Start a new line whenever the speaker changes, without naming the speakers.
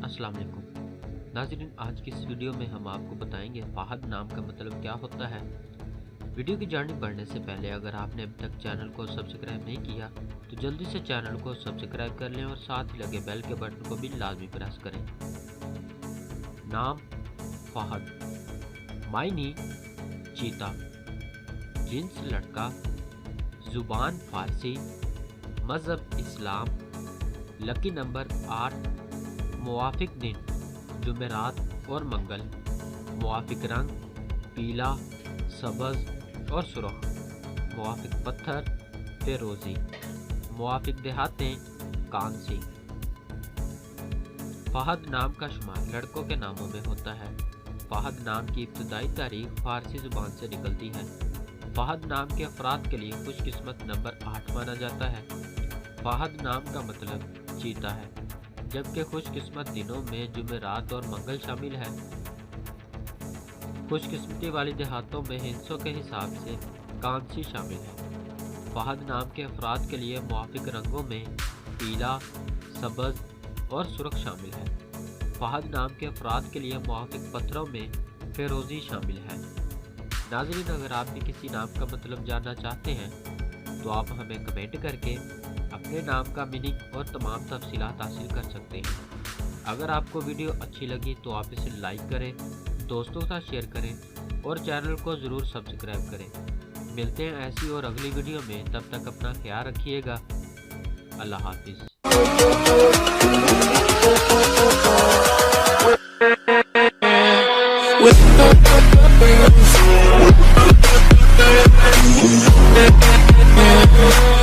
अस्सलाम वालेकुम नाज़रीन, आज की इस वीडियो में हम आपको बताएंगे फ़हद नाम का मतलब क्या होता है। वीडियो की जानिब बढ़ने से पहले अगर आपने अभी तक चैनल को सब्सक्राइब नहीं किया तो जल्दी से चैनल को सब्सक्राइब कर लें और साथ ही लगे बेल के बटन को भी लाजमी प्रेस करें। नाम फ़हद, मायनी चीता, जिन्स लड़का, ज़ुबान फ़ारसी, मज़हब इस्लाम, लकी नंबर 8, मुवाफिक दिन जुमेरात और मंगल, मुवाफिक रंग पीला, सब्ज़ और सुर्ख, मुवाफिक पत्थर फिरोज़ी, मुवाफिक देहातें कांसी। फ़हद नाम का शुमार लड़कों के नामों में होता है। फ़हद नाम की इब्तदाई तारीख फ़ारसी ज़ुबान से निकलती है। फ़हद नाम के अफराद के लिए खुशकिस्मत नंबर 8 माना जाता है। फ़हद नाम का मतलब चीता है, जबकि खुशकिस्मत दिनों में जुमेरात और मंगल शामिल है। खुशकिस्मती वाली देहातों में हिस्सों के हिसाब से कांसी शामिल है। फ़हद नाम के अफराद के लिए मुवाफिक रंगों में पीला, सब्ज़ और सुर्ख शामिल है। फ़हद नाम के अफराद के लिए मुवाफिक पत्थरों में फिरोज़ी शामिल है। नाज़रीन, अगर आप भी किसी नाम का मतलब जानना चाहते हैं तो आप हमें कमेंट करके अपने नाम का मीनिंग और तमाम तफसीलात हासिल कर सकते हैं। अगर आपको वीडियो अच्छी लगी तो आप इसे लाइक करें, दोस्तों के साथ शेयर करें और चैनल को ज़रूर सब्सक्राइब करें। मिलते हैं ऐसी और अगली वीडियो में, तब तक अपना ख्याल रखिएगा। अल्लाह हाफिज़।
With